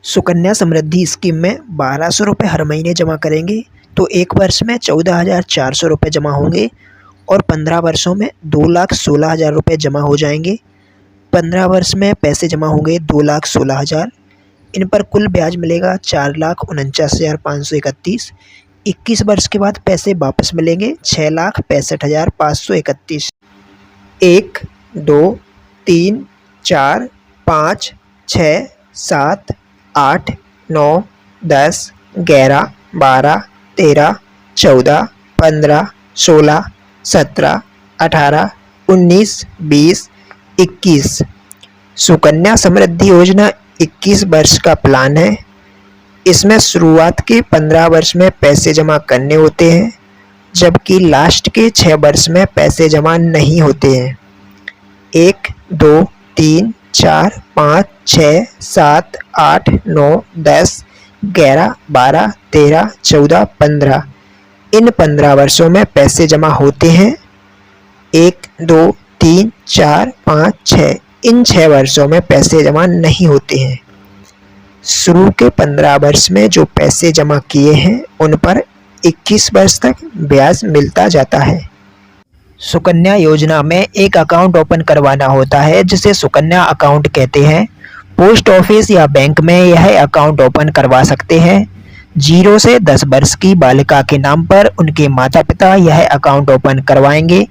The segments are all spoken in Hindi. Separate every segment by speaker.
Speaker 1: सुकन्या समृद्धि स्कीम में 1200 रुपये हर महीने जमा करेंगे तो एक वर्ष में 14,400 रुपये जमा होंगे और 15 वर्षों में 2,16,000 रुपये जमा हो जाएंगे। 15 वर्ष में पैसे जमा होंगे 2,16,000। इन पर कुल ब्याज मिलेगा 4,49,531। 21 वर्ष के बाद पैसे वापस मिलेंगे 6,65,531। 1, 2, 3, 4, 5, 6, 7, 8, 9, 10, 11, 12, 13, 14, 15, 16, 17, 18, 19, 20, 21। सुकन्या समृद्धि योजना 21 वर्ष का प्लान है। इसमें शुरुआत के 15 वर्ष में पैसे जमा करने होते हैं, जबकि लास्ट के 6 वर्ष में पैसे जमा नहीं होते हैं। 1, 2, 3, 4, 5, 6, 7, 8, 9, 10, 11, 12, 13, 14, 15। इन 15 वर्षों में पैसे जमा होते हैं। 1, 2, 3, 4, 5, 6। इन 6 वर्षों में पैसे जमा नहीं होते हैं। शुरू के 15 वर्ष में जो पैसे जमा किए हैं उन पर 21 वर्ष तक ब्याज मिलता जाता है। सुकन्या योजना में एक अकाउंट ओपन करवाना होता है जिसे सुकन्या अकाउंट कहते हैं। पोस्ट ऑफिस या बैंक में यह अकाउंट ओपन करवा सकते हैं। 0 से 10 वर्ष की बालिका के नाम पर उनके माता पिता यह अकाउंट ओपन करवाएंगे।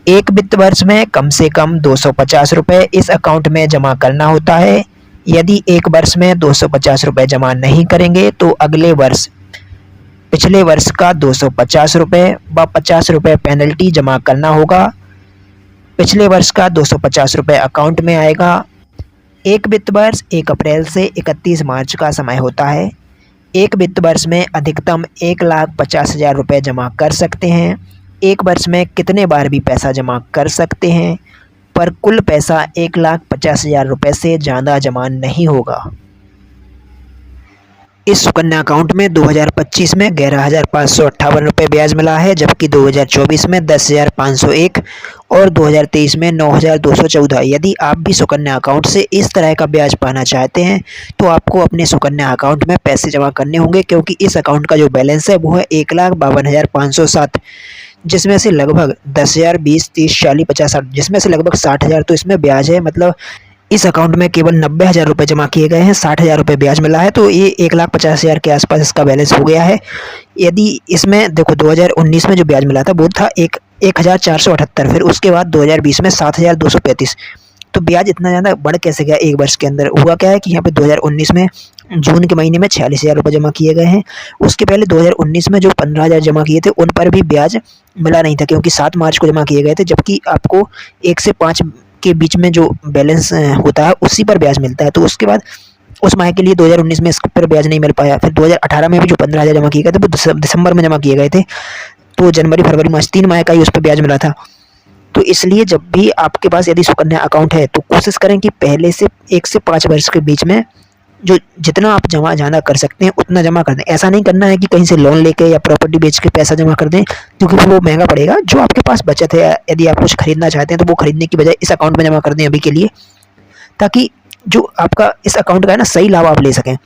Speaker 1: एक वित्त वर्ष में कम से कम 250 रुपये इस अकाउंट में जमा करना होता है। यदि एक वर्ष में 250 रुपये जमा नहीं करेंगे तो अगले वर्ष पिछले वर्ष का 250 रुपये व 50 रुपये पेनल्टी जमा करना होगा। पिछले वर्ष का 250 रुपये अकाउंट में आएगा। एक वित्त वर्ष 1 अप्रैल से 31 मार्च का समय होता है। एक वित्त वर्ष में अधिकतम 1,50,000 रुपये जमा कर सकते हैं। एक वर्ष में कितने बार भी पैसा जमा कर सकते हैं, पर कुल पैसा 1,50,000 रुपये से ज़्यादा जमा नहीं होगा। इस सुकन्या अकाउंट में 2025 में 11,558 रुपये ब्याज मिला है, जबकि 2024 में 10,501 और 2023 में 9,214। यदि आप भी सुकन्या अकाउंट से इस तरह का ब्याज पाना चाहते हैं तो आपको अपने सुकन्या अकाउंट में पैसे जमा करने होंगे, क्योंकि इस अकाउंट का जो बैलेंस है वो है 1,52,507, जिसमें से लगभग 10,000, 20, 30, 40, 50, 60, जिसमें से लगभग 60,000 तो इसमें ब्याज है। मतलब इस अकाउंट में केवल 90,000 रुपये जमा किए गए हैं, 60,000 रुपये ब्याज मिला है, तो ये 1,50,000 के आसपास इसका बैलेंस हो गया है। यदि इसमें देखो 2019 में जो ब्याज मिला था वो था 1,478, फिर उसके बाद 2020 में 7,235। तो ब्याज इतना ज़्यादा बढ़ कैसे गया एक वर्ष के अंदर? हुआ क्या है कि यहाँ पे 2019 में जून के महीने में 46,000 रुपये जमा किए गए हैं। उसके पहले 2019 में जो 15,000 जमा किए थे उन पर भी ब्याज मिला नहीं था, क्योंकि 7 मार्च को जमा किए गए थे, जबकि आपको 1 से 5 के बीच में जो बैलेंस होता है उसी पर ब्याज मिलता है। तो उसके बाद उस माह के लिए 2019 में इस पर ब्याज नहीं मिल पाया। फिर 2018 में भी जो 15,000 जमा किए गए थे वो दिसंबर में जमा किए गए थे, तो जनवरी, फरवरी, मार्च 3 माह का ही उस पर ब्याज मिला था। तो इसलिए जब भी आपके पास यदि सुकन्या अकाउंट है तो कोशिश करें कि पहले से 1 से 5 वर्ष के बीच में जो जितना आप जमा जाना कर सकते हैं उतना जमा कर दें। ऐसा नहीं करना है कि कहीं से लोन लेके या प्रॉपर्टी बेच के पैसा जमा कर दें, क्योंकि वो महंगा पड़ेगा। जो आपके पास बचत है, यदि आप कुछ खरीदना चाहते हैं तो वो खरीदने की बजाय इस अकाउंट में जमा कर दें अभी के लिए, ताकि जो आपका इस अकाउंट का है ना सही लाभ आप ले सकें।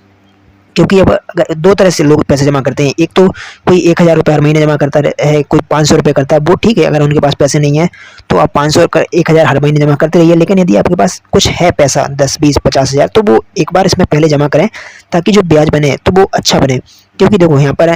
Speaker 1: क्योंकि अब अगर 2 तरह से लोग पैसे जमा करते हैं, एक तो कोई 1,000 रुपये हर महीने जमा करता है, कोई 500 रुपये करता है, वो ठीक है। अगर उनके पास पैसे नहीं है तो आप 500 का 1,000 हर महीने जमा करते रहिए। लेकिन यदि आपके पास कुछ है पैसा 10, 20, 50,000, तो वो एक बार इसमें पहले जमा करें, ताकि जो ब्याज बने तो वो अच्छा बने। क्योंकि देखो यहाँ पर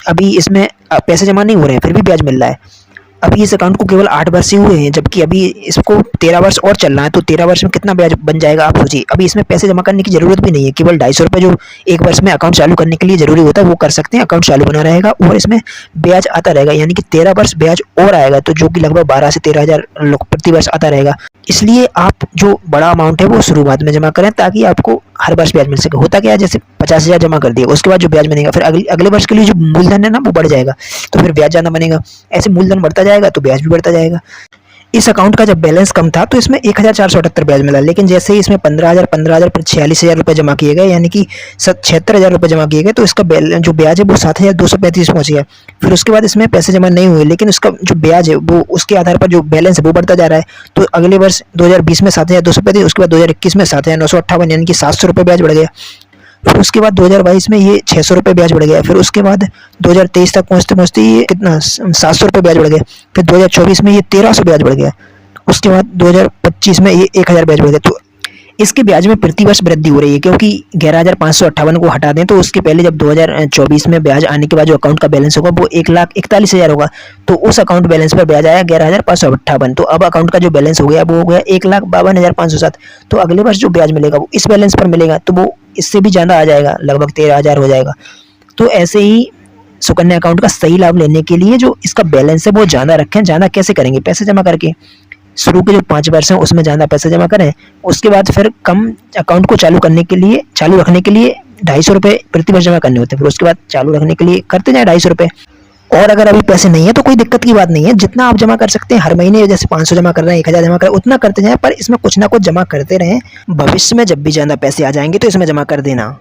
Speaker 1: अभी इसमें पैसे जमा नहीं हो रहे हैं फिर भी ब्याज मिल रहा है। अभी इस अकाउंट को केवल 8 वर्ष ही हुए हैं, जबकि अभी इसको 13 वर्ष और चलना है, तो 13 वर्ष में कितना ब्याज बन जाएगा आप सोचिए। अभी इसमें पैसे जमा करने की ज़रूरत भी नहीं है, केवल 250 रुपये जो एक वर्ष में अकाउंट चालू करने के लिए ज़रूरी होता है वो कर सकते हैं। अकाउंट चालू बना रहेगा और इसमें ब्याज आता रहेगा, यानी कि 13 वर्ष ब्याज और आएगा, तो जो कि लगभग 12 से 13,000 प्रति वर्ष आता रहेगा। इसलिए आप जो बड़ा अमाउंट है वो शुरुआत में जमा करें, ताकि आपको हर वर्ष ब्याज मिल सके। होता क्या है, जैसे 50,000 जमा कर दिया, उसके बाद जो ब्याज बनेगा फिर अगले वर्ष के लिए जो मूलधन है ना वो बढ़ जाएगा, तो फिर ब्याज ज़्यादा बनेगा। ऐसे मूलधन बढ़ता जाएगा तो ब्याज भी बढ़ता जाएगा। इस अकाउंट का जब बैलेंस कम था तो इसमें 1,478 ब्याज मिला, लेकिन जैसे ही इसमें 15,000 फिर 46,000 रुपये जमा किए गए, यानी कि 76,000 रुपये जमा किए गए, तो इसका जो ब्याज है वो 7,235 पहुँच गया। फिर उसके बाद इसमें पैसे जमा नहीं हुए, लेकिन उसका जो ब्याज है वो उसके आधार पर जो बैलेंस है वो बढ़ता जा रहा है। तो अगले वर्ष 2020 में 7,235, उसके बाद 2021 में 7,958, यानी कि 700 रुपये ब्याज बढ़ गया। फिर उसके बाद 2022 में ये 600 रुपये ब्याज बढ़ गया। फिर उसके बाद 2023 तक पहुँचते पहुँचते ये कितना 700 रुपये ब्याज बढ़ गया। फिर 2024 में ये 1300 ब्याज बढ़ गया। उसके बाद 2025 में ये 1000 ब्याज बढ़ गया। तो इसके ब्याज में प्रति वर्ष वृद्धि हो रही है, क्योंकि 11,558 को हटा दें तो उसके पहले जब 2024 में ब्याज आने के बाद जो अकाउंट का बैलेंस होगा वो 1,41,000 होगा। तो उस अकाउंट बैलेंस पर ब्याज आया 11,558। तो अब अकाउंट का जो बैलेंस हो गया वो हो गया 1,52,507। तो अगले वर्ष जो ब्याज मिलेगा वो इस बैलेंस पर मिलेगा, तो वो इससे भी ज़्यादा आ जाएगा, लगभग 13,000 हो जाएगा। तो ऐसे ही सुकन्या अकाउंट का सही लाभ लेने के लिए जो इसका बैलेंस है वो ज़्यादा रखें। ज़्यादा कैसे करेंगे? पैसे जमा करके। शुरू के जो 5 वर्ष हैं उसमें ज़्यादा पैसे जमा करें। उसके बाद फिर कम अकाउंट को चालू रखने के लिए 250 रुपये प्रति वर्ष जमा करने होते हैं। फिर उसके बाद चालू रखने के लिए करते जाएं 250 रुपये। और अगर अभी पैसे नहीं है तो कोई दिक्कत की बात नहीं है, जितना आप जमा कर सकते हैं हर महीने, जैसे 500 जमा कर रहे हैं, 1000 जमा कर रहे हैं, उतना करते जाएं, पर इसमें कुछ ना कुछ जमा करते रहें। भविष्य में जब भी ज़्यादा पैसे आ जाएंगे तो इसमें जमा कर देना।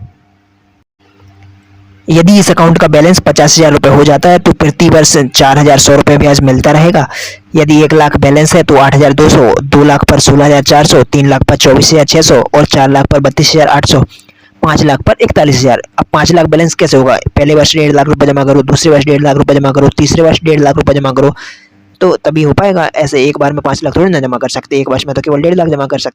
Speaker 1: यदि इस अकाउंट का बैलेंस 50,000 रुपये हो जाता है तो प्रति वर्ष 4,100 रुपये ब्याज मिलता रहेगा। यदि 1 लाख बैलेंस है तो 8,200, 2 लाख पर 16,400, 3 लाख पर 24,600 और 4 लाख पर 32,800, 5 लाख पर 41,000। अब 5 लाख बैलेंस कैसे होगा? पहले वर्ष 1.5 लाख रुपये जमा करो, दूसरे वर्ष 1.5 लाख रुपये जमा करो, तीसरे वर्ष 1.5 लाख रुपये जमा करो, तो तभी हो पाएगा। ऐसे एक बार में 5 लाख थोड़ी ना जमा कर सकते, एक वर्ष में तो केवल 1.5 लाख जमा कर सकते।